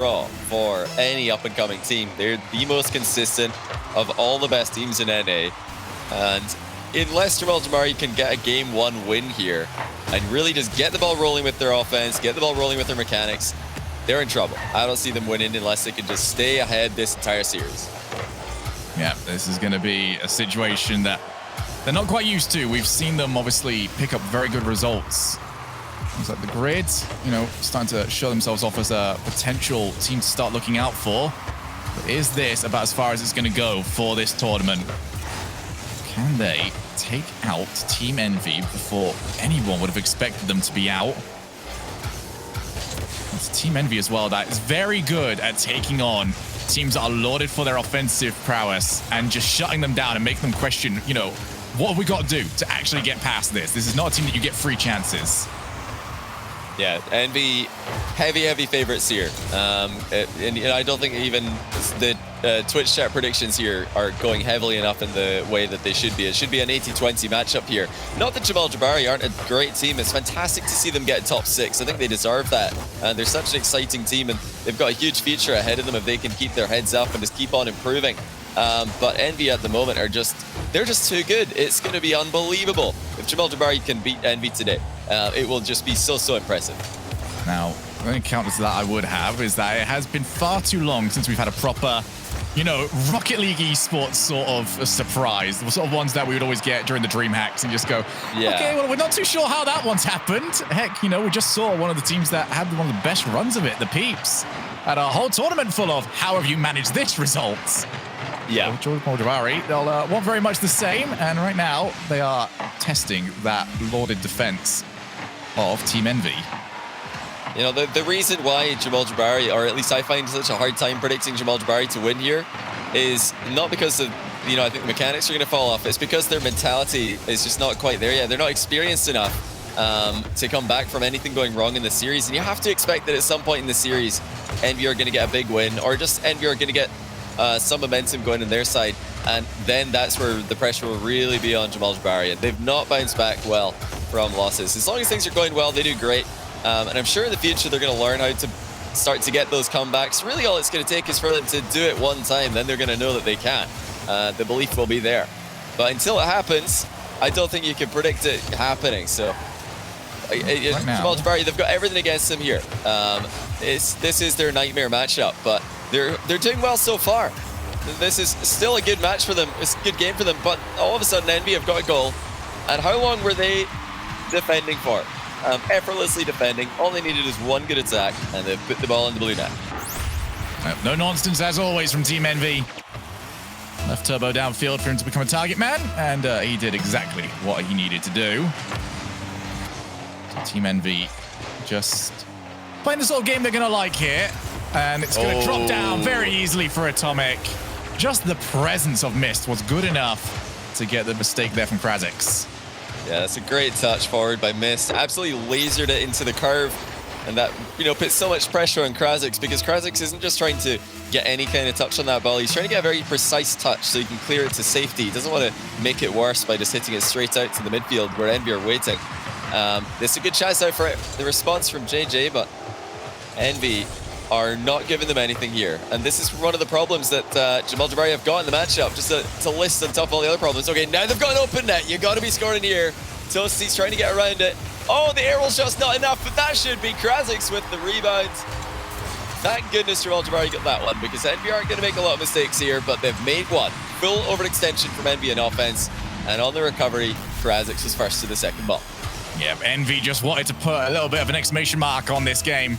draw for any up-and-coming team. They're the most consistent of all the best teams in NA. And unless Jamal Jabary can get a game 1 win here and really just get the ball rolling with their offense, get the ball rolling with their mechanics, they're in trouble. I don't see them winning unless they can just stay ahead this entire series. Yeah, this is going to be a situation that they're not quite used to. We've seen them obviously pick up very good results. Looks like the grid, starting to show themselves off as a potential team to start looking out for. But is this about as far as it's going to go for this tournament? Can they take out Team EnVy before anyone would have expected them to be out? It's Team EnVy as well that is very good at taking on teams that are lauded for their offensive prowess and just shutting them down and making them question, what have we got to do to actually get past this? This is not a team that you get free chances. Yeah, EnVy, heavy favorites here. And I don't think even the Twitch chat predictions here are going heavily enough in the way that they should be. It should be an 80-20 matchup here. Not that Jamal Jabary aren't a great team. It's fantastic to see them get top 6. I think they deserve that. They're such an exciting team, and they've got a huge future ahead of them if they can keep their heads up and just keep on improving. But EnVy at the moment they're just too good. It's going to be unbelievable. If Jamal Jabary can beat EnVy today, it will just be so impressive. Now, the only counter to that I would have is that it has been far too long since we've had a proper, Rocket League esports sort of a surprise. The sort of ones that we would always get during the Dream Hacks and just go, okay, well, we're not too sure how that one's happened. Heck, we just saw one of the teams that had one of the best runs of it, the Peeps, had a whole tournament full of, how have you managed this results? Yeah. Jamal Jabary, they'll want very much the same, and right now they are testing that lauded defense of Team EnVy. The reason why Jamal Jabary, or at least I find such a hard time predicting Jamal Jabary to win here, is not because of, I think the mechanics are going to fall off. It's because their mentality is just not quite there yet. They're not experienced enough to come back from anything going wrong in the series. And you have to expect that at some point in the series, EnVy are going to get a big win, or just EnVy are going to get some momentum going on their side. And then that's where the pressure will really be on Jamal Jabary. And they've not bounced back well from losses. As long as things are going well, they do great. And I'm sure in the future they're going to learn how to start to get those comebacks. Really, all it's going to take is for them to do it one time. Then they're going to know that they can. The belief will be there. But until it happens, I don't think you can predict it happening. So, Jamal Jabary, they've got everything against them here. This is their nightmare matchup, but they're doing well so far. This is still a good match for them. It's a good game for them. But all of a sudden, EnVy have got a goal. And how long were they defending for? Effortlessly defending. All they needed is one good attack, and they've put the ball in the blue net. No nonsense, as always, from Team EnVy. Left Turbo downfield for him to become a target man, and he did exactly what he needed to do. So Team EnVy just playing the sort of game they're going to like here, and it's going to drop down very easily for Atomic. Just the presence of Mist was good enough to get the mistake there from Kha'Zix. Yeah, that's a great touch forward by Mist. Absolutely lasered it into the curve. And that, puts so much pressure on Kha'Zix, because Kha'Zix isn't just trying to get any kind of touch on that ball. He's trying to get a very precise touch so he can clear it to safety. He doesn't want to make it worse by just hitting it straight out to the midfield where EnVy are waiting. There's a good chance out for it. The response from JJ, but EnVy are not giving them anything here. And this is one of the problems that Jamal Jabary have got in the matchup, just to list on top of all the other problems. Okay, now they've got an open net. You've got to be scoring here. Toasty's trying to get around it. Oh, the aerial shot's not enough, but that should be Kha'Zix with the rebound. Thank goodness Jamal Jabary got that one, because EnVy aren't going to make a lot of mistakes here, but they've made one. Full overextension from EnVy in offense, and on the recovery, Kha'Zix was first to the second ball. Yeah, EnVy just wanted to put a little bit of an exclamation mark on this game.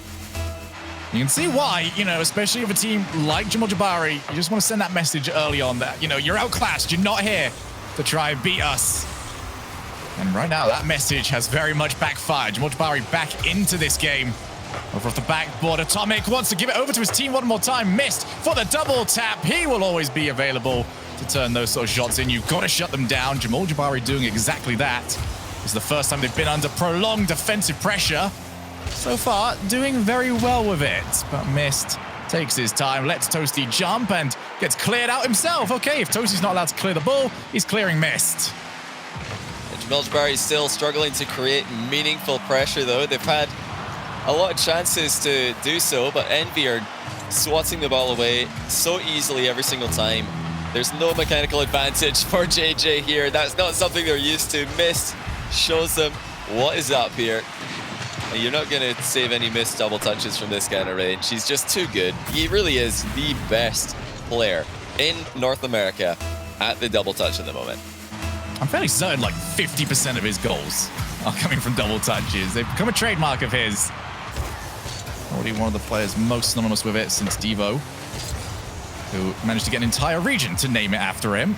You can see why, especially with a team like Jamal Jabary, you just want to send that message early on that, you're outclassed, you're not here to try and beat us. And right now, that message has very much backfired. Jamal Jabary back into this game. Over off the backboard, Atomic wants to give it over to his team one more time. Missed for the double tap. He will always be available to turn those sort of shots in. You've got to shut them down. Jamal Jabary doing exactly that. It's the first time they've been under prolonged defensive pressure. So far, doing very well with it, but Mist takes his time, lets Toasty jump and gets cleared out himself. Okay, if Toasty's not allowed to clear the ball, he's clearing Mist. Jamal Jabary is still struggling to create meaningful pressure, though. They've had a lot of chances to do so, but EnVy are swatting the ball away so easily every single time. There's no mechanical advantage for JJ here. That's not something they're used to. Mist shows them what is up here. And you're not going to save any missed double touches from this kind of range. He's just too good. He really is the best player in North America at the double touch at the moment. I'm fairly certain like 50% of his goals are coming from double touches. They've become a trademark of his. Already one of the players most synonymous with it since Devo, who managed to get an entire region to name it after him.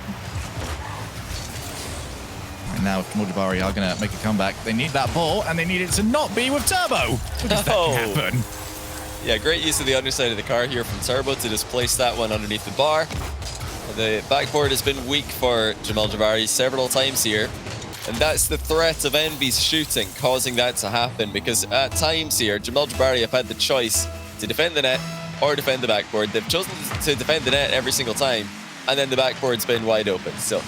Right now, if Jamal Jabary are going to make a comeback, they need that ball, and they need it to not be with Turbo, because that can happen. Yeah, great use of the underside of the car here from Turbo to just place that one underneath the bar. The backboard has been weak for Jamal Jabary several times here, and that's the threat of EnVy's shooting causing that to happen, because at times here, Jamal Jabary have had the choice to defend the net or defend the backboard. They've chosen to defend the net every single time, and then the backboard's been wide open. So,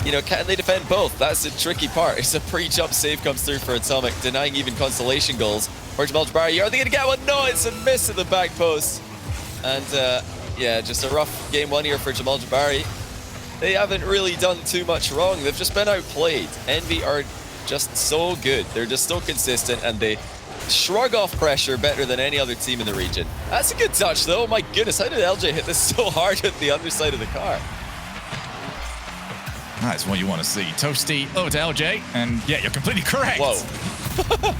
you know, can they defend both? That's the tricky part. It's a pre-jump save comes through for Atomic, denying even consolation goals for Jamal Jabary. Are they going to get one? No, it's a miss at the back post. And, yeah, just a rough game one here for Jamal Jabary. They haven't really done too much wrong. They've just been outplayed. EnVy are just so good. They're just so consistent, and they shrug off pressure better than any other team in the region. That's a good touch, though. My goodness, how did LJ hit this so hard at the underside of the car? That's what you want to see. Toasty over to LJ, and yeah, you're completely correct. Whoa.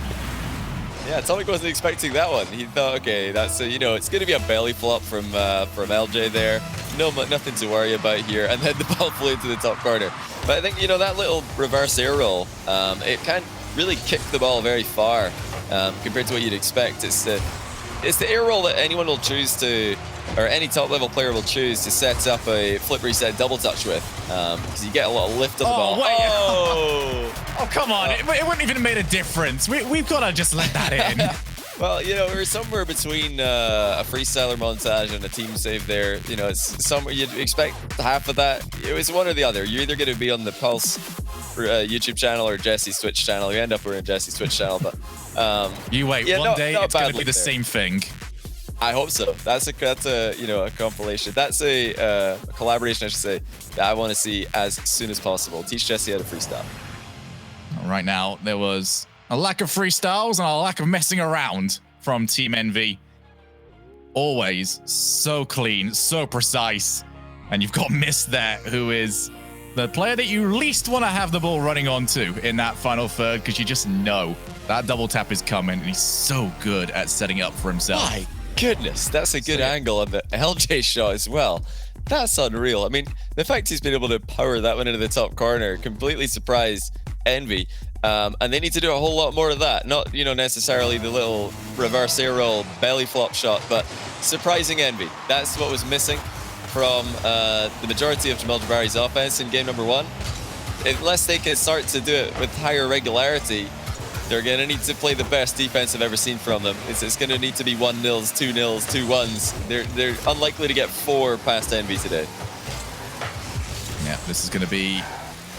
Yeah, Atomic wasn't expecting that one. He thought, okay, that's you know, it's going to be a belly flop from LJ there. Nothing to worry about here. And then the ball flew into the top corner. But I think, you know, that little reverse air roll, it can't really kick the ball very far compared to what you'd expect. It's the air roll that anyone will choose to, or any top level player will choose to set up a flip reset double touch with, because you get a lot of lift on the ball. Wait. Oh, come on, it wouldn't even have made a difference. We've got to just let that in. Well, you know, we're somewhere between a freestyler montage and a team save there. You know, it's somewhere you'd expect half of that. It was one or the other. You're either going to be on the Pulse YouTube channel or Jesse's Twitch channel. You end up wearing Jesse's Twitch channel, but you wait. Yeah, one day it's going to be the there. same thing. I hope so. That's a you know, a compilation. That's a collaboration, I should say, that I want to see as soon as possible. Teach Jesse how to freestyle. Right now, there was a lack of freestyles and a lack of messing around from Team EnVy. Always so clean, so precise. And you've got Mist there, who is the player that you least want to have the ball running onto in that final third, because you just know that double tap is coming, and he's so good at setting up for himself. My goodness, that's a good angle on the LJ shot as well. That's unreal. I mean, the fact he's been able to power that one into the top corner completely surprised EnVy. And they need to do a whole lot more of that. Not, you know, necessarily the little reverse air roll belly flop shot, but surprising EnVy. That's what was missing from the majority of Jamal Jabary's offense in game number one. Unless they can start to do it with higher regularity, they're going to need to play the best defense I've ever seen from them. It's going to need to be 1-0s, 2-0s, 2-1s. They're unlikely to get 4 past EnVy today. Yeah, this is going to be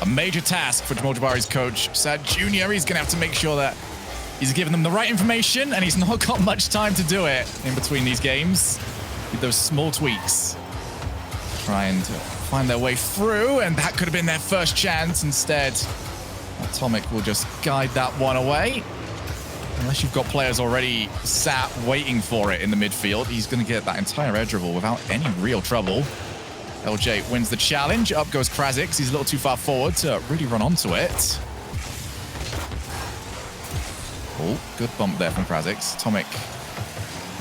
a major task for Jamal Jabary's coach, Sad Jr. He's going to have to make sure that he's giving them the right information, and he's not got much time to do it in between these games with those small tweaks. Trying to find their way through, and that could have been their first chance. Instead, Atomic will just guide that one away. Unless you've got players already sat waiting for it in the midfield, he's going to get that entire edge dribble without any real trouble. LJ wins the challenge. Up goes Krasix. He's a little too far forward to really run onto it. Oh, good bump there from Krasix. Atomic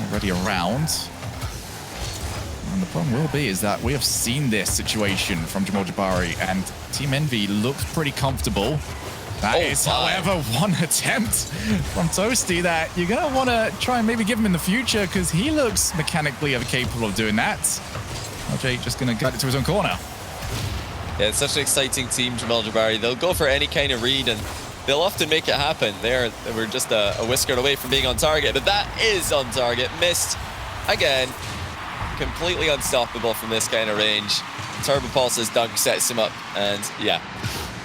already around. And the problem will be is that we have seen this situation from Jamal Jabary, and Team EnVy looks pretty comfortable. That is, however, one attempt from Toasty that you're going to want to try and maybe give him in the future, because he looks mechanically capable of doing that. LJ just going to guide it to his own corner. Yeah, it's such an exciting team, Jamal Jabary. They'll go for any kind of read, and they'll often make it happen. We're just a whisker away from being on target, but that is on target. Missed again. Completely unstoppable from this kind of range. Turbo Pulse's dunk sets him up, and yeah,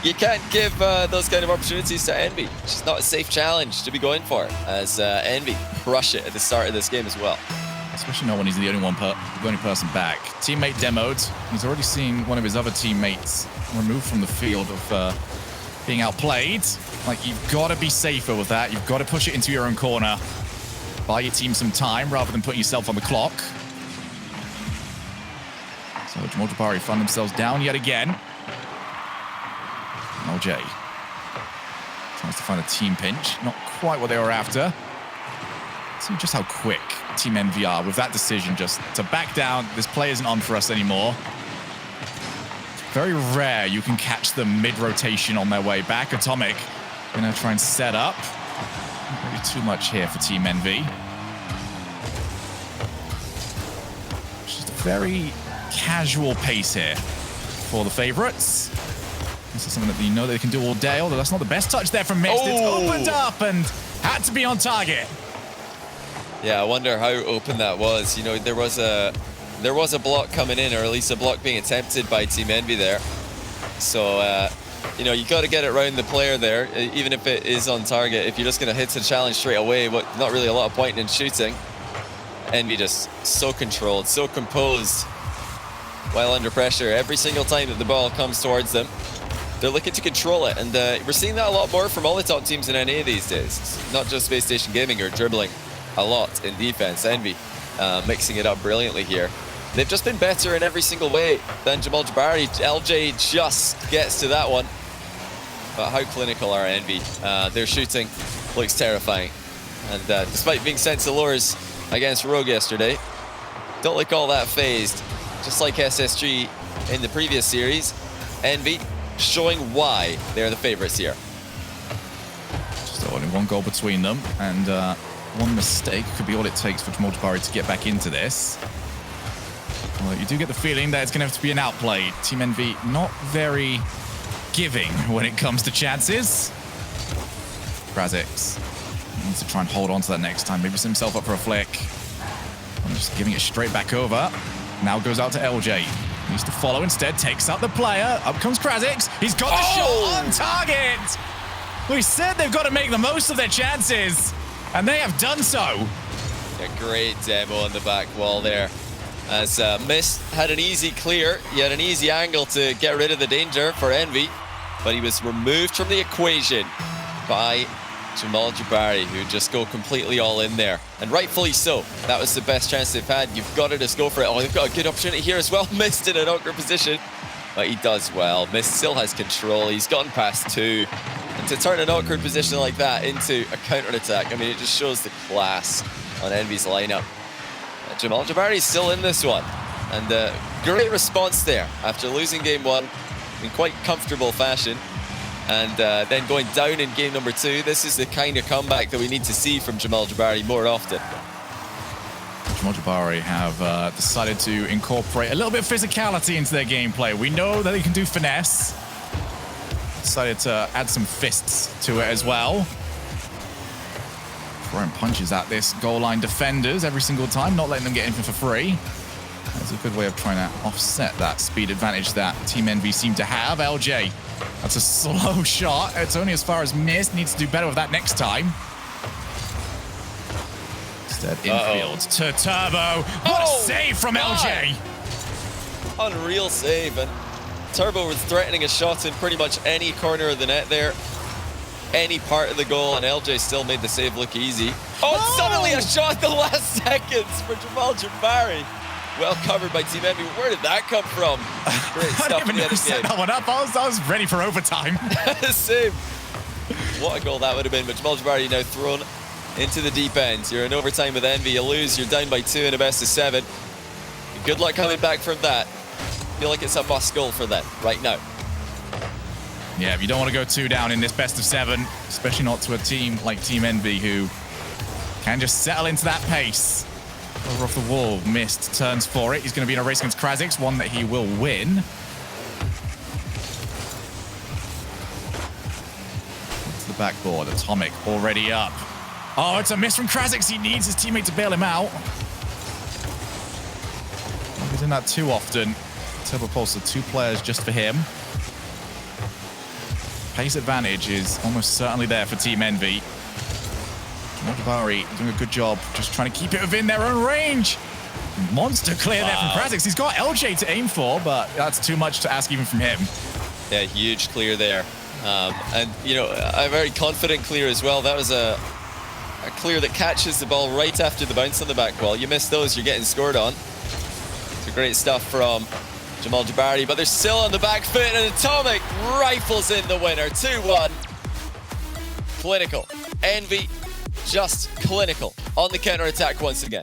you can't give those kind of opportunities to EnVy. It's just not a safe challenge to be going for, as EnVy crush it at the start of this game as well. Especially not when he's the only person back. Teammate demoed. He's already seen one of his other teammates removed from the field of being outplayed. Like, you've got to be safer with that. You've got to push it into your own corner. Buy your team some time rather than putting yourself on the clock. So Jamal Jabary find themselves down yet again. LJ tries to find a team pinch. Not quite what they were after. See just how quick Team EnVy are with that decision just to back down. This play isn't on for us anymore. It's very rare you can catch them mid-rotation on their way back. Atomic gonna try and set up. Not really too much here for Team EnVy. It's just a very casual pace here for the favorites. This is something that you know they can do all day, although that's not the best touch there from Mist. It's opened up and had to be on target. Yeah, I wonder how open that was. You know, there was a block coming in, or at least a block being attempted by Team EnVy there. So, you know, you got to get it around the player there, even if it is on target. If you're just going to hit the challenge straight away, not really a lot of point in shooting. EnVy just so controlled, so composed while under pressure. Every single time that the ball comes towards them, they're looking to control it. And we're seeing that a lot more from all the top teams in NA these days. It's not just Space Station Gaming are dribbling a lot in defense. EnVy mixing it up brilliantly here. They've just been better in every single way than Jamal Jabary. LJ just gets to that one. But how clinical are EnVy? Their shooting looks terrifying. And despite being sent to lures against Rogue yesterday, don't look all that phased. Just like SSG in the previous series, EnVy showing why they're the favorites here. Just only one goal between them, and one mistake could be all it takes for Jamal Jabary to get back into this. Well, you do get the feeling that it's going to have to be an outplay. Team EnVy not very giving when it comes to chances. Krazix needs to try and hold on to that next time. Maybe set himself up for a flick. I'm just giving it straight back over. Now goes out to LJ. Needs to follow instead. Takes out the player. Up comes Krazix. He's got the shot on target. We said they've got to make the most of their chances. And they have done so. A great demo on the back wall there. As Mist had an easy clear, he had an easy angle to get rid of the danger for EnVy, but he was removed from the equation by Jamal Jabary, who just go completely all in there. And rightfully so. That was the best chance they've had. You've got to just go for it. Oh, they've got a good opportunity here as well. Mist in an awkward position, but he does well. Mist still has control. He's gotten past two. And to turn an awkward position like that into a counter-attack, I mean, it just shows the class on EnVy's lineup. Jamal Jabary is still in this one. And great response there after losing game one in quite comfortable fashion. And then going down in game number two. This is the kind of comeback that we need to see from Jamal Jabary more often. Jamal Jabary have decided to incorporate a little bit of physicality into their gameplay. We know that they can do finesse. Decided to add some fists to it as well. Throwing punches at this goal line defenders every single time, not letting them get anything for free. That's a good way of trying to offset that speed advantage that Team EnVy seem to have. LJ, that's a slow shot. It's only as far as Mist. Needs to do better with that next time. Instead, infield to Turbo. What a save from LJ! Unreal save. And Turbo was threatening a shot in pretty much any corner of the net there. Any part of the goal, and LJ still made the save look easy. Suddenly a shot at the last seconds for Jamal Jabary. Well covered by Team EnVy. Where did that come from? Great stuff. I didn't even set that one up. I was ready for overtime. Same. What a goal that would have been. But Jamal Jabary now thrown into the deep end. You're in overtime with EnVy. You lose. You're down by 2 in a best of 7. Good luck coming back from that. I feel like it's a must goal for them right now. Yeah, if you don't want to go 2 down in this best of 7, especially not to a team like Team EnVy who can just settle into that pace. Over off the wall, Mist turns for it. He's going to be in a race against Krazix, one that he will win. To the backboard, Atomic already up. Oh, it's a miss from Krazix. He needs his teammate to bail him out. He's doing that too often. Turbo Pulsar, 2 players just for him. pace advantage is almost certainly there for Team EnVy. Jamal Jabary doing a good job just trying to keep it within their own range. Monster clear there from Krasix. He's got LJ to aim for, but that's too much to ask even from him. Yeah, huge clear there. And, you know, a very confident clear as well. That was a clear that catches the ball right after the bounce on the back wall. You miss those, you're getting scored on. So great stuff from Jamal Jabary, but they're still on the back foot, and Atomic rifles in the winner. 2-1. Clinical. EnVy just clinical on the counter-attack once again.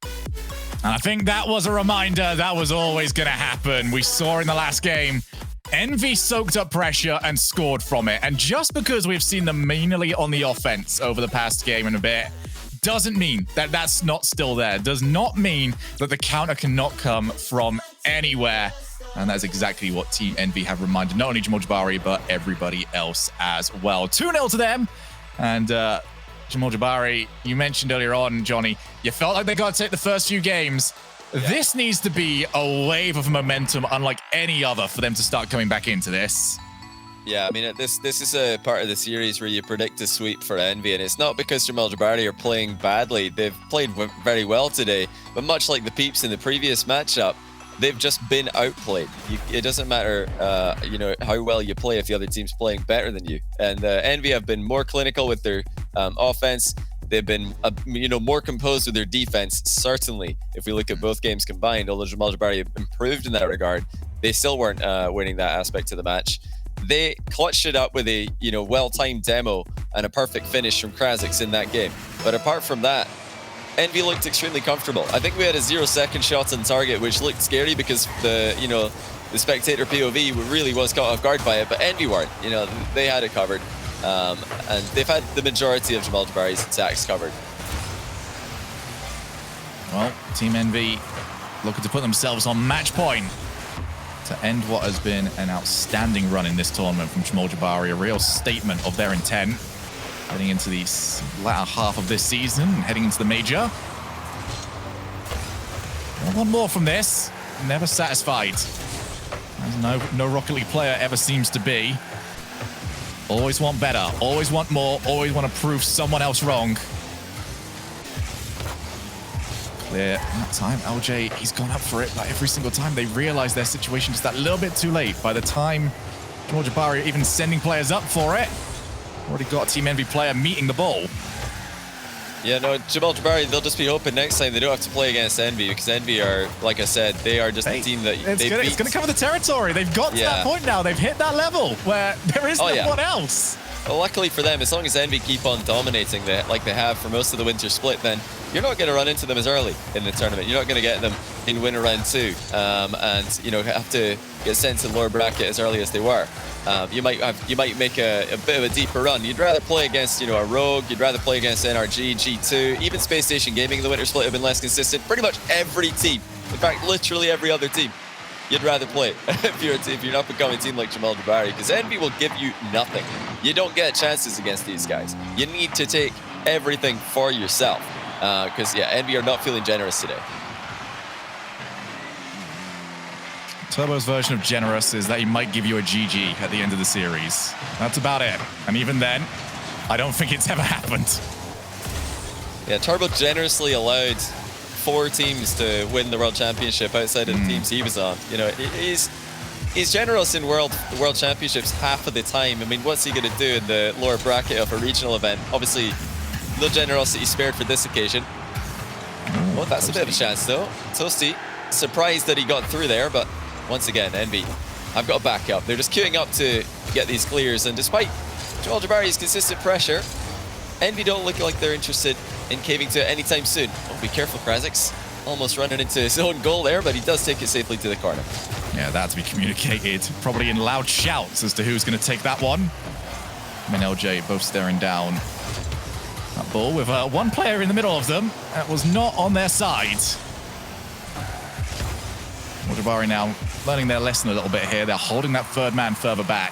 And I think that was a reminder that was always going to happen. We saw in the last game, EnVy soaked up pressure and scored from it. And just because we've seen them mainly on the offense over the past game and a bit, doesn't mean that that's not still there. Does not mean that the counter cannot come from anywhere. And that's exactly what Team EnVy have reminded not only Jamal Jabary, but everybody else as well. 2-0 to them. And Jamal Jabary, you mentioned earlier on, Johnny, you felt like they got to take the first few games. Yeah. This needs to be a wave of momentum unlike any other for them to start coming back into this. Yeah, I mean, this is a part of the series where you predict a sweep for EnVy, and it's not because Jamal Jabary are playing badly. They've played very well today, but much like the Peeps in the previous matchup, they've just been outplayed. It doesn't matter, you know, how well you play if the other team's playing better than you. And EnVy have been more clinical with their offense. They've been, you know, more composed with their defense. Certainly, if we look at both games combined, although Jamal Jabary improved in that regard, they still weren't winning that aspect of the match. They clutched it up with a, you know, well-timed demo and a perfect finish from Krasix in that game. But apart from that, EnVy looked extremely comfortable. I think we had a 0-second shot on target, which looked scary because the, you know, the spectator POV really was caught off guard by it, but EnVy weren't. You know, they had it covered. And they've had the majority of Jamal Jabary's attacks covered. Well, Team EnVy looking to put themselves on match point to end what has been an outstanding run in this tournament from Jamal Jabary, a real statement of their intent heading into the latter half of this season, heading into the major. One more from this, never satisfied. As no Rocket League player ever seems to be. Always want better, always want more, always want to prove someone else wrong. Clear that time. LJ, he's gone up for it, but every single time they realize their situation is that little bit too late. By the time Jamal Jabary even sending players up for it, already got a Team EnVy player meeting the ball. Yeah, no, Jamal Jabary, they'll just be hoping next time they don't have to play against EnVy, because EnVy are, like I said, they are just a team that they beat. It's going to cover the territory. They've got to that point now. They've hit that level where there is no one else. Well, luckily for them, as long as EnVy keep on dominating like they have for most of the winter split, then you're not going to run into them as early in the tournament. You're not going to get them in winter round 2 and, you know, have to get sent to the lower bracket as early as they were. You might make a bit of a deeper run. You'd rather play against, you know, a Rogue. You'd rather play against NRG, G2, even Space Station Gaming in the winter split have been less consistent. Pretty much every team, in fact, literally every other team, you'd rather play if you're an up-and-coming team like Jamal Jabary, because EnVy will give you nothing. You don't get chances against these guys. You need to take everything for yourself, because EnVy are not feeling generous today. Turbo's version of generous is that he might give you a GG at the end of the series. That's about it. And even then, I don't think it's ever happened. Yeah, Turbo generously allowed 4 teams to win the World Championship outside of the teams he was on. You know, he's generous in World Championships half of the time. I mean, what's he going to do in the lower bracket of a regional event? Obviously, no generosity spared for this occasion. Oh, that's a bit of a chance, though. Toasty, surprised that he got through there, but once again, EnVy, I've got a backup. They're just queuing up to get these clears, and despite Jamal Jabary's consistent pressure, EnVy don't look like they're interested in caving to it anytime soon. Oh, be careful, Krasix. Almost running into his own goal there, but he does take it safely to the corner. Yeah, that to be communicated, probably in loud shouts as to who's going to take that one. Him and LJ both staring down that ball with one player in the middle of them. That was not on their side. Jabary now learning their lesson a little bit here. They're holding that third man further back.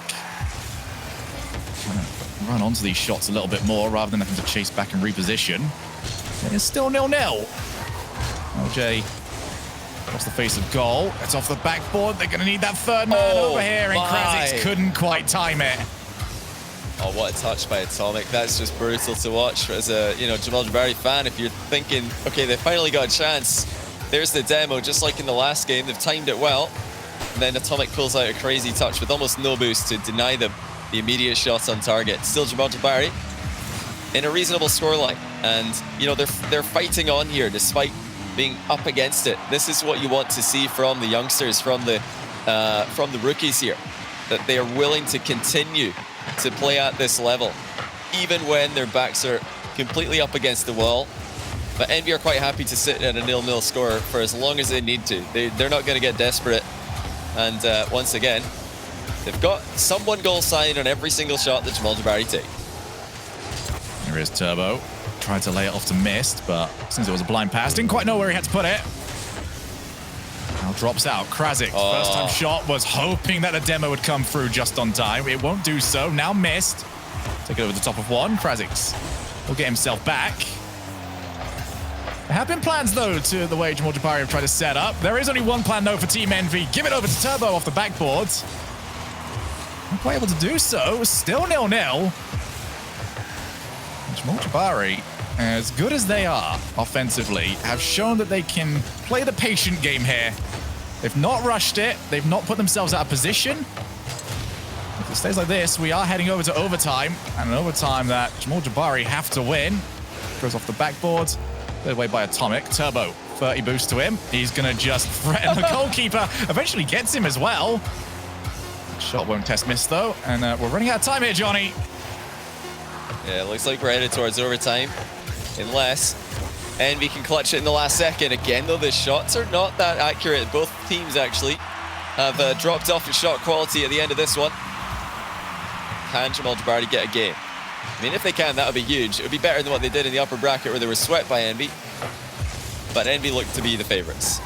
Trying to run onto these shots a little bit more rather than having to chase back and reposition. It's still 0-0. LJ across the face of goal. It's off the backboard. They're going to need that third man over here, and Krasix couldn't quite time it. Oh, what a touch by Atomic. That's just brutal to watch. As a, Jamal Jabary fan, if you're thinking, okay, they finally got a chance, there's the demo, just like in the last game. They've timed it well. And then Atomic pulls out a crazy touch with almost no boost to deny them the immediate shot on target. Still Jamal Jabary in a reasonable scoreline. And, they're fighting on here despite being up against it. This is what you want to see from the youngsters, from the rookies here, that they are willing to continue to play at this level, even when their backs are completely up against the wall. But EnVy are quite happy to sit at a 0-0 score for as long as they need to. They're not going to get desperate. And once again, they've got some one-goal sign on every single shot that Jamal Jabary take. There is Turbo. Tried to lay it off to Mist, but since it was a blind pass, didn't quite know where he had to put it. Now drops out. Krazik, first time shot, was hoping that the demo would come through just on time. It won't do so. Now Mist. Take it over the top of one. Krazik will get himself back. There have been plans, though, to the way Jamal Jabary have tried to set up. There is only one plan, though, for Team EnVy. Give it over to Turbo off the backboard. Not quite able to do so. Still 0-0. Jamal Jabary, as good as they are offensively, have shown that they can play the patient game here. They've not rushed it. They've not put themselves out of position. If it stays like this, we are heading over to overtime. And an overtime that Jamal Jabary have to win. Goes off the backboard. Led away by Atomic. Turbo, 30 boost to him. He's going to just threaten the goalkeeper. Eventually gets him as well. Shot won't test miss, though. And we're running out of time here, Johnny. Yeah, it looks like we're headed towards overtime. Unless EnVy can clutch it in the last second. Again, though, the shots are not that accurate. Both teams, actually, have dropped off in shot quality at the end of this one. Can Jamal Jabary get a game? I mean, if they can, that would be huge. It would be better than what they did in the upper bracket where they were swept by EnVy. But EnVy look to be the favorites.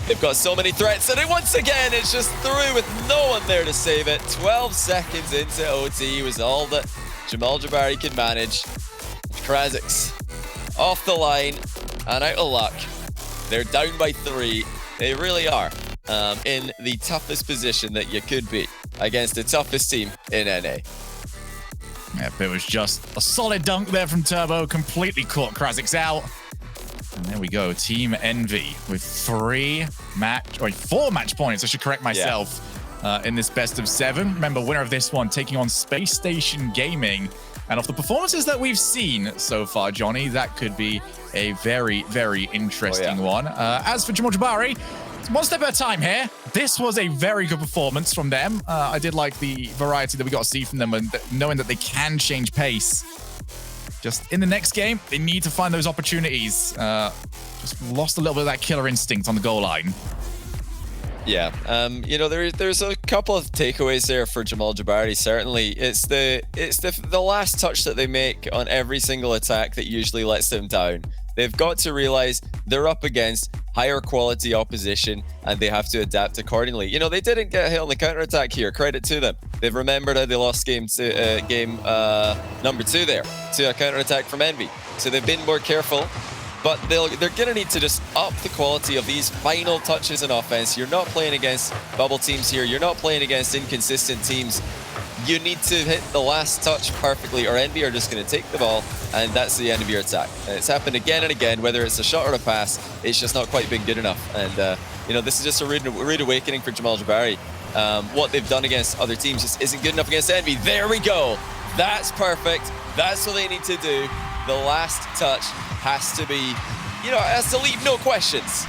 They've got so many threats, and once again, it's just through with no one there to save it. 12 seconds into OT was all that Jamal Jabary could manage. Krazik off the line and out of luck. They're down by 3. They really are in the toughest position that you could be against the toughest team in NA. Yep, it was just a solid dunk there from Turbo. Completely caught Krazik out. And there we go. Team EnVy with 4 match points. I should correct myself. In this best of 7. Remember, winner of this one taking on Space Station Gaming. And of the performances that we've seen so far, Johnny, that could be a very, very interesting one. As for Jamal Jabary, it's one step at a time here. This was a very good performance from them. I did like the variety that we got to see from them and knowing that they can change pace. Just in the next game, they need to find those opportunities. Just lost a little bit of that killer instinct on the goal line. Yeah, there's a couple of takeaways there for Jamal Jabary. Certainly, it's the last touch that they make on every single attack that usually lets them down. They've got to realize they're up against higher quality opposition and they have to adapt accordingly. They didn't get hit on the counterattack here. Credit to them. They've remembered how they lost game number 2 there to a counterattack from EnVy. So they've been more careful. But they're going to need to just up the quality of these final touches in offense. You're not playing against bubble teams here. You're not playing against inconsistent teams. You need to hit the last touch perfectly or EnVy are just going to take the ball and that's the end of your attack. And it's happened again and again, whether it's a shot or a pass, it's just not quite been good enough. And, this is just a rude awakening for Jamal Jabary. What they've done against other teams just isn't good enough against EnVy. There we go. That's perfect. That's what they need to do. The last touch has to be, it has to leave no questions.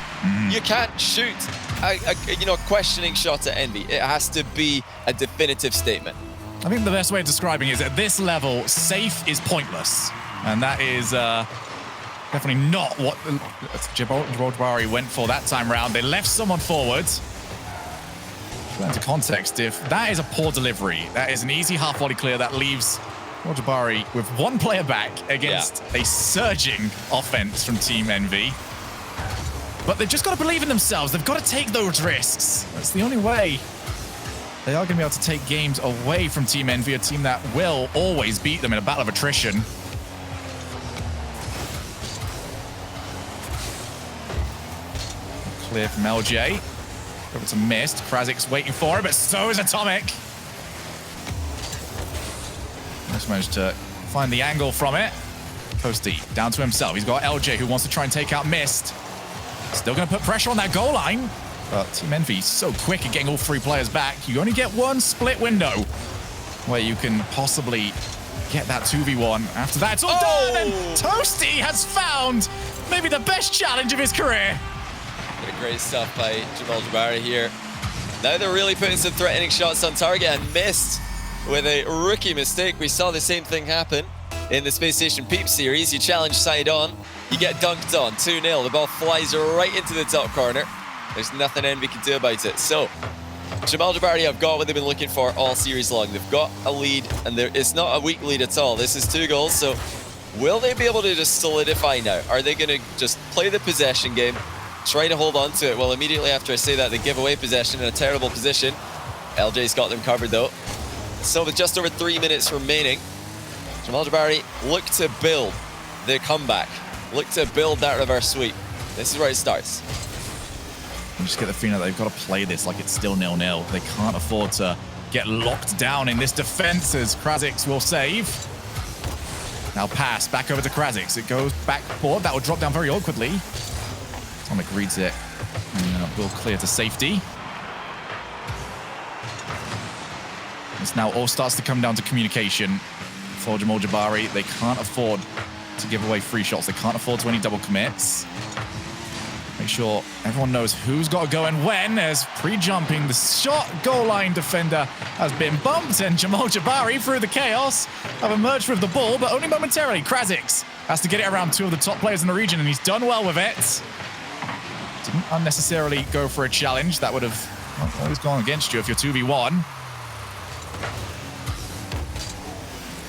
You can't shoot a questioning shot at EnVy. It has to be a definitive statement. I think the best way of describing it is at this level, safe is pointless. And that is definitely not what Jamal Jabary went for that time round. They left someone forward. To put into context, if that is a poor delivery, that is an easy half volley clear that leaves Jamal Jabary with one player back against a surging offense from Team EnVy. But they've just got to believe in themselves. They've got to take those risks. That's the only way they are going to be able to take games away from Team EnVy, a team that will always beat them in a battle of attrition. Clear from LJ. Over to Mist. Krazik's waiting for it, but so is Atomic. Almost managed to find the angle from it. Toasty down to himself. He's got LJ who wants to try and take out Mist. Still going to put pressure on that goal line. But Team EnVy so quick at getting all 3 players back. You only get one split window where you can possibly get that 2v1. After that, it's all done, and Toasty has found maybe the best challenge of his career. Great stuff by Jamal Jabary here. Now they're really putting some threatening shots on target, and Mist with a rookie mistake. We saw the same thing happen in the Space Station Peep series. You challenge side on, you get dunked on, 2-0. The ball flies right into the top corner. There's nothing EnVy can do about it. So Jamal Jabary have got what they've been looking for all series long. They've got a lead, and it's not a weak lead at all. This is 2 goals, so will they be able to just solidify now? Are they going to just play the possession game, try to hold on to it? Well, immediately after I say that, they give away possession in a terrible position. LJ's got them covered though. So with just over 3 minutes remaining, Jamal Jabary look to build the comeback. Look to build that reverse sweep. This is where it starts. You just get the feeling that they've got to play this like it's still 0-0. They can't afford to get locked down in this defense, as Krasix will save. Now pass back over to Krasix. It goes back forward. That will drop down very awkwardly. Atomic reads it and will clear to safety. This now all starts to come down to communication for Jamal Jabary. They can't afford to give away free shots. They can't afford to any double commits. Make sure everyone knows who's got to go and when, as pre-jumping the shot goal line defender has been bumped, and Jamal Jabary, through the chaos, have emerged with the ball, but only momentarily. Krasix has to get it around 2 of the top players in the region, and he's done well with it. Didn't unnecessarily go for a challenge. That would have always gone against you if you're 2v1.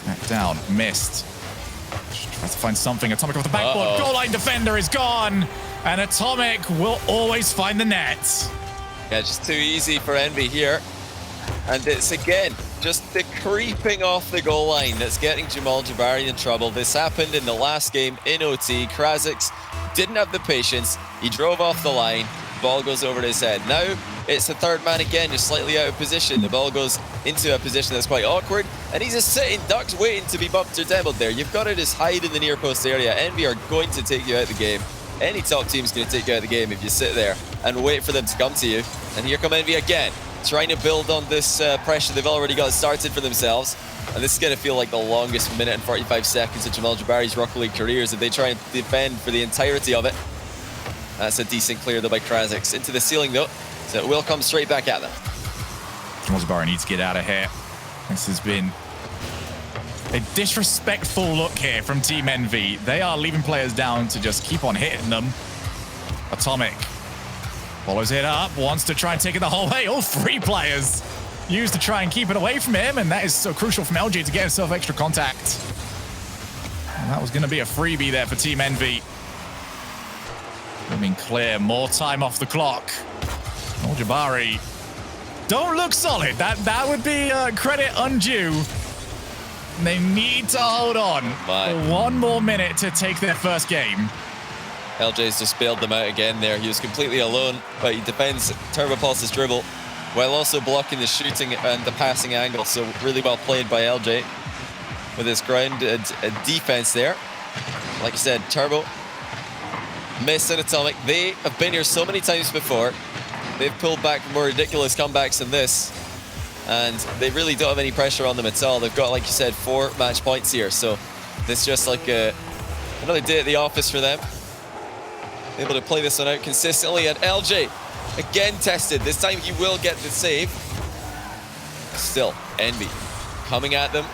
Back down, Mist. Tries to find something. Atomic off the backboard. Goal line defender is gone. And Atomic will always find the net. Yeah, just too easy for EnVy here. And it's, again, just the creeping off the goal line that's getting Jamal Jabary in trouble. This happened in the last game in OT. Krasix didn't have the patience. He drove off the line. Ball goes over his head. Now it's the 3rd man again, just slightly out of position. The ball goes into a position that's quite awkward, and he's just sitting ducks waiting to be bumped or demoed there. You've got to just hide in the near post area. EnVy are going to take you out of the game. Any top team's going to take you out of the game if you sit there and wait for them to come to you. And here come EnVy again, trying to build on this pressure they've already got started for themselves. And this is going to feel like the longest minute and 45 seconds of Jamal Jabary's Rocket League careers if they try and defend for the entirety of it. That's a decent clear though by Krasix. Into the ceiling though, so it will come straight back at them. Jamal Jabary needs to get out of here. This has been a disrespectful look here from Team EnVy. They are leaving players down to just keep on hitting them. Atomic follows it up, wants to try and take it the whole way. All 3 players used to try and keep it away from him, and that is so crucial from LJ to get himself extra contact. And that was going to be a freebie there for Team EnVy. Coming clear, more time off the clock. Jamal Jabary don't look solid. That would be credit undue. They need to hold on for 1 more minute to take their first game. LJ's just bailed them out again there. He was completely alone, but he defends Turbo Pulse's dribble while also blocking the shooting and the passing angle. So really well played by LJ with his grounded defense there. Like I said, Turbo, Mist and Atomic, they have been here so many times before. They've pulled back more ridiculous comebacks than this. And they really don't have any pressure on them at all. They've got, like you said, 4 match points here. So this is just like another day at the office for them. Able to play this one out consistently. And LJ, again tested. This time he will get the save. Still, EnVy coming at them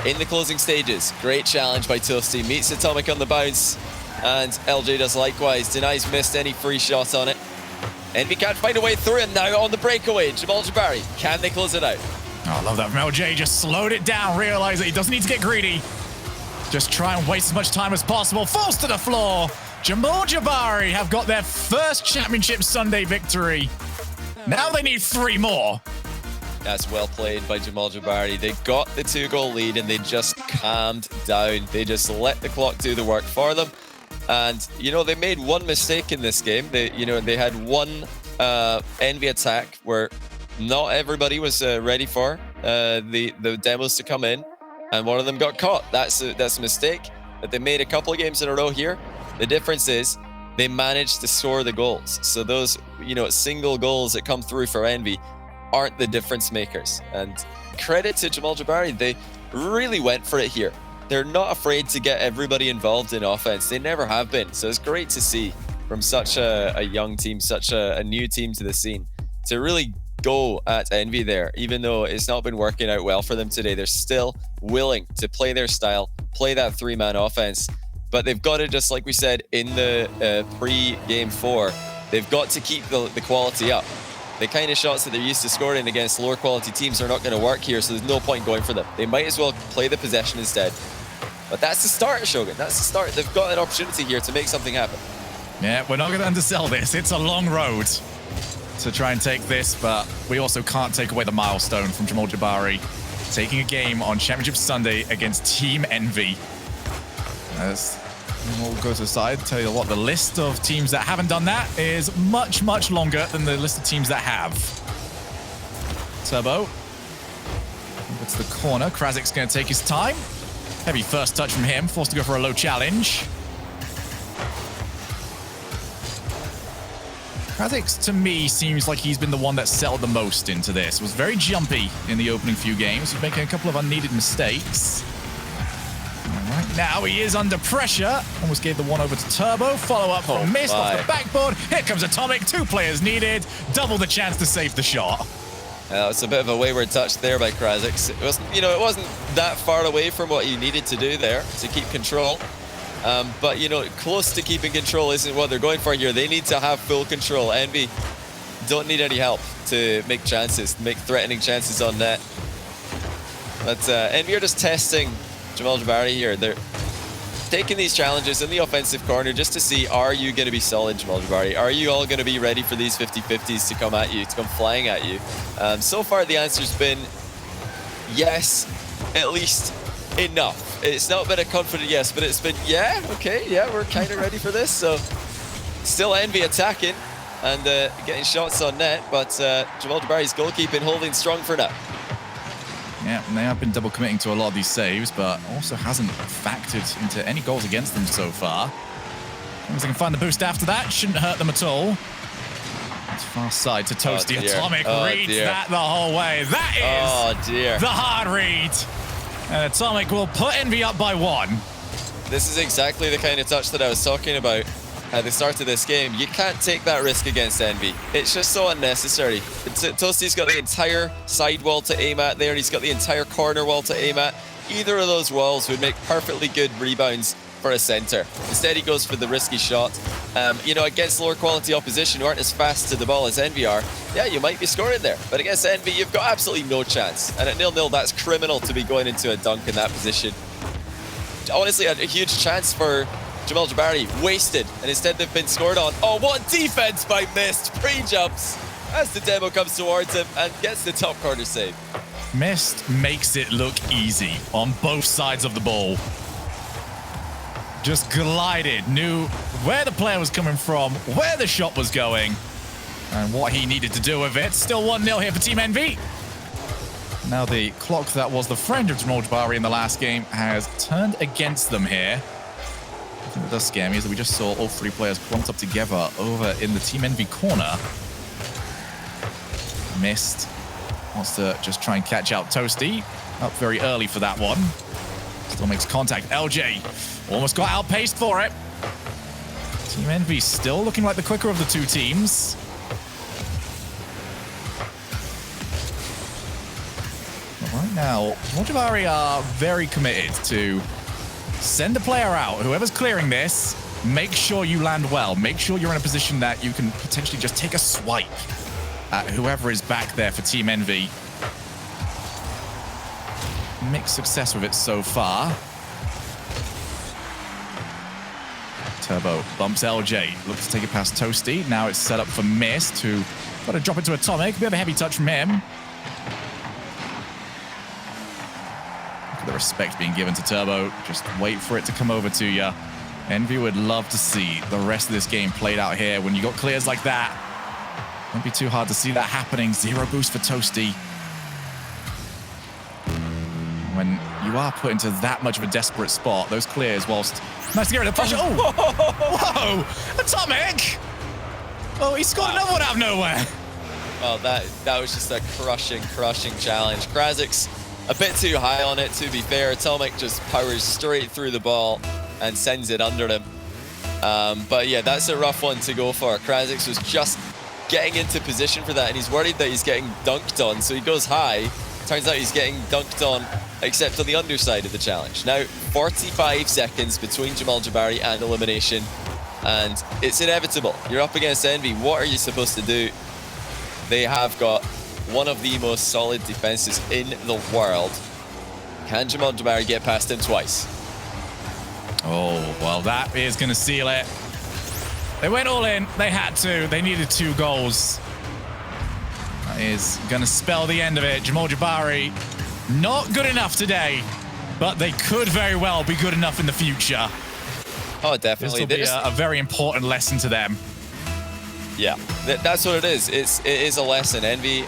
in the closing stages. Great challenge by Toasty. Meets Atomic on the bounce. And LJ does likewise. Denies Mist any free shot on it. EnVy can't find a way through, and now on the breakaway, Jamal Jabary. Can they close it out? Oh, I love that from LJ. Just slowed it down, realized that he doesn't need to get greedy. Just try and waste as much time as possible. Falls to the floor. Jamal Jabary have got their first Championship Sunday victory. Now they need 3 more. That's well played by Jamal Jabary. They got the 2-goal lead, and they just calmed down. They just let the clock do the work for them. And, they made 1 mistake in this game. They had 1 EnVy attack where not everybody was ready for the demos to come in. and one of them got caught. That's a mistake that they made a couple of games in a row here. The difference is they managed to score the goals. So those, single goals that come through for EnVy aren't the difference makers. And credit to Jamal Jabary, they really went for it here. They're not afraid to get everybody involved in offense. They never have been. So it's great to see from such a young team, such a new team to the scene, to really go at EnVy there. Even though it's not been working out well for them today, they're still willing to play their style, play that three-man offense. But they've got to, just like we said in the pre-game 4, they've got to keep the quality up. The kind of shots that they're used to scoring against lower quality teams are not going to work here, so there's no point going for them. They might as well play the possession instead. But that's the start, Shogun. That's the start. They've got an opportunity here to make something happen. Yeah, we're not going to undersell this. It's a long road to try and take this, but we also can't take away the milestone from Jamal Jabary taking a game on Championship Sunday against Team EnVy. As we'll go to the side, tell you what, the list of teams that haven't done that is much, much longer than the list of teams that have. Turbo. It's the corner. Krazik's going to take his time. Heavy first touch from him, forced to go for a low challenge. Krazix, to me, seems like he's been the one that settled the most into this. Was very jumpy in the opening few games. He's making a couple of unneeded mistakes. Right now he is under pressure. Almost gave the one over to Turbo. Follow up from Mist off the backboard. Here comes Atomic. 2 players needed. Double the chance to save the shot. It's a bit of a wayward touch there by Krazix. It wasn't, it wasn't that far away from what you needed to do there to keep control. But, close to keeping control isn't what they're going for here. They need to have full control. EnVy don't need any help to make chances, make threatening chances on net. But EnVy are just testing Jamal Jabary here. They're taking these challenges in the offensive corner just to see, are you going to be solid, Jamal Jabary? Are you all going to be ready for these 50-50s to come at you, to come flying at you? So far, the answer's been yes, at least enough. It's not been a confident yes, but it's been, yeah, okay, yeah, we're kind of ready for this. So still EnVy attacking and getting shots on net, but Jamal Jabary's goalkeeping holding strong for now. Yeah, and they have been double committing to a lot of these saves, but also hasn't factored into any goals against them so far. As long as they can find the boost after that, shouldn't hurt them at all. It's far side to Toasty. Atomic reads that the whole way. That is the hard read. And Atomic will put EnVy up by 1. This is exactly the kind of touch that I was talking about at the start of this game. You can't take that risk against EnVy. It's just so unnecessary. Toasty's got the entire side wall to aim at there, and he's got the entire corner wall to aim at. Either of those walls would make perfectly good rebounds for a center. Instead, he goes for the risky shot. Against lower quality opposition who aren't as fast to the ball as EnVy are, yeah, you might be scoring there. But against EnVy, you've got absolutely no chance. And at 0-0, that's criminal to be going into a dunk in that position. Honestly, a huge chance for Jamal Jabary, wasted, and instead they've been scored on. Oh, what defense by Mist! Pre-jumps as the demo comes towards him and gets the top corner save. Mist makes it look easy on both sides of the ball. Just glided, knew where the player was coming from, where the shot was going, and what he needed to do with it. Still 1-0 here for Team EnVy. Now the clock that was the friend of Jamal Jabary in the last game has turned against them here. I think what does scare me is that we just saw all 3 players clumped up together over in the Team EnVy corner. Mist wants to just try and catch out Toasty. Up very early for that one. Still makes contact. LJ almost got outpaced for it. Team EnVy still looking like the quicker of the 2 teams. But right now, Jamal Jabary are very committed to send a player out. Whoever's clearing this, make sure you land well. Make sure you're in a position that you can potentially just take a swipe at whoever is back there for Team EnVy. Mixed success with it so far. Turbo bumps LJ. Looks to take it past Toasty. Now it's set up for Mist, who got to drop it to Atomic. A bit of a heavy touch from him. Look at the respect being given to Turbo. Just wait for it to come over to you. EnVy would love to see the rest of this game played out here. When you got clears like that, won't be too hard to see that happening. 0 boost for Toasty. When you are put into that much of a desperate spot. Those clears whilst nice to get rid of the pressure. Oh, whoa, Atomic. Oh, he scored another one out of nowhere. Oh, that was just a crushing challenge. Krazik's a bit too high on it, to be fair. Atomic just powers straight through the ball and sends it under him. But yeah, that's a rough one to go for. Krazik's was just getting into position for that, and he's worried that he's getting dunked on, so he goes high. Turns out he's getting dunked on, except on the underside of the challenge. Now, 45 seconds between Jamal Jabary and elimination, and it's inevitable. You're up against EnVy. What are you supposed to do? They have got one of the most solid defenses in the world. Can Jamal Jabary get past him twice? Oh, well, that is going to seal it. They went all in. They had to. They needed 2 goals. That is going to spell the end of it. Jamal Jabary, not good enough today, but they could very well be good enough in the future. Oh, definitely. This will be a very important lesson to them. Yeah, that's what it is. It is a lesson. EnVy,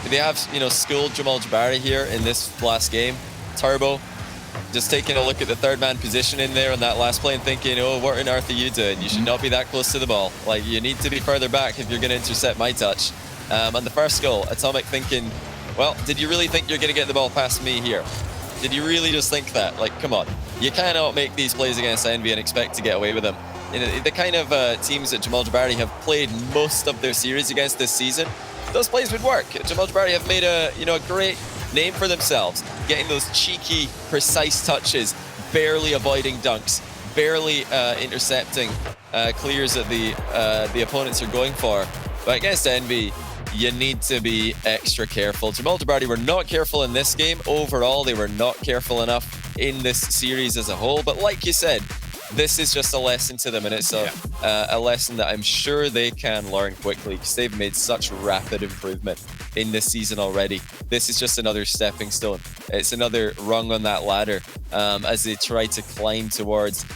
they have, schooled Jamal Jabary here in this last game. Turbo, just taking a look at the third man position in there on that last play and thinking, oh, what on earth are you doing? You should not be that close to the ball. Like, you need to be further back if you're going to intercept my touch. And the first goal, Atomic thinking, well, did you really think you're going to get the ball past me here? Did you really just think that? Like, come on. You cannot make these plays against EnVy and expect to get away with them. The kind of teams that Jamal Jabary have played most of their series against this season, those plays would work. Jamal Jabary have made a great name for themselves, getting those cheeky, precise touches, barely avoiding dunks, barely intercepting clears that the opponents are going for. But against EnVy, you need to be extra careful. Jamal Jabary were not careful in this game. Overall, they were not careful enough in this series as a whole. But like you said, this is just a lesson to them, and it's a lesson that I'm sure they can learn quickly because they've made such rapid improvement in this season already. This is just another stepping stone. It's another rung on that ladder as they try to climb towards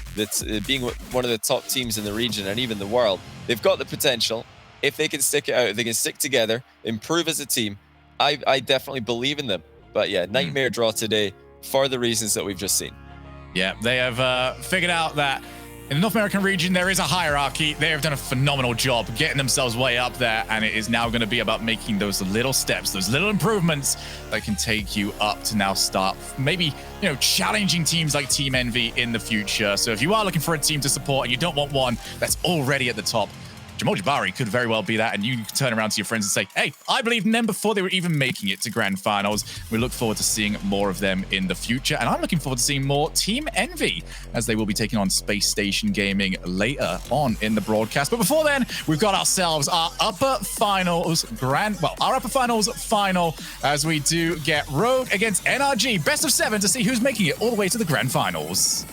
being one of the top teams in the region and even the world. They've got the potential. If they can stick it out, if they can stick together, improve as a team, I definitely believe in them. But yeah, nightmare draw today for the reasons that we've just seen. Yeah, they have figured out that in the North American region, there is a hierarchy. They have done a phenomenal job getting themselves way up there, and it is now going to be about making those little steps, those little improvements that can take you up to now start maybe, challenging teams like Team EnVy in the future. So if you are looking for a team to support and you don't want one that's already at the top, Jamal Jabary could very well be that, and you can turn around to your friends and say, hey, I believed in them before they were even making it to Grand Finals. We look forward to seeing more of them in the future, and I'm looking forward to seeing more Team EnVy as they will be taking on Space Station Gaming later on in the broadcast. But before then, we've got ourselves our upper finals final as we do get Rogue against NRG, best of 7 to see who's making it all the way to the Grand Finals.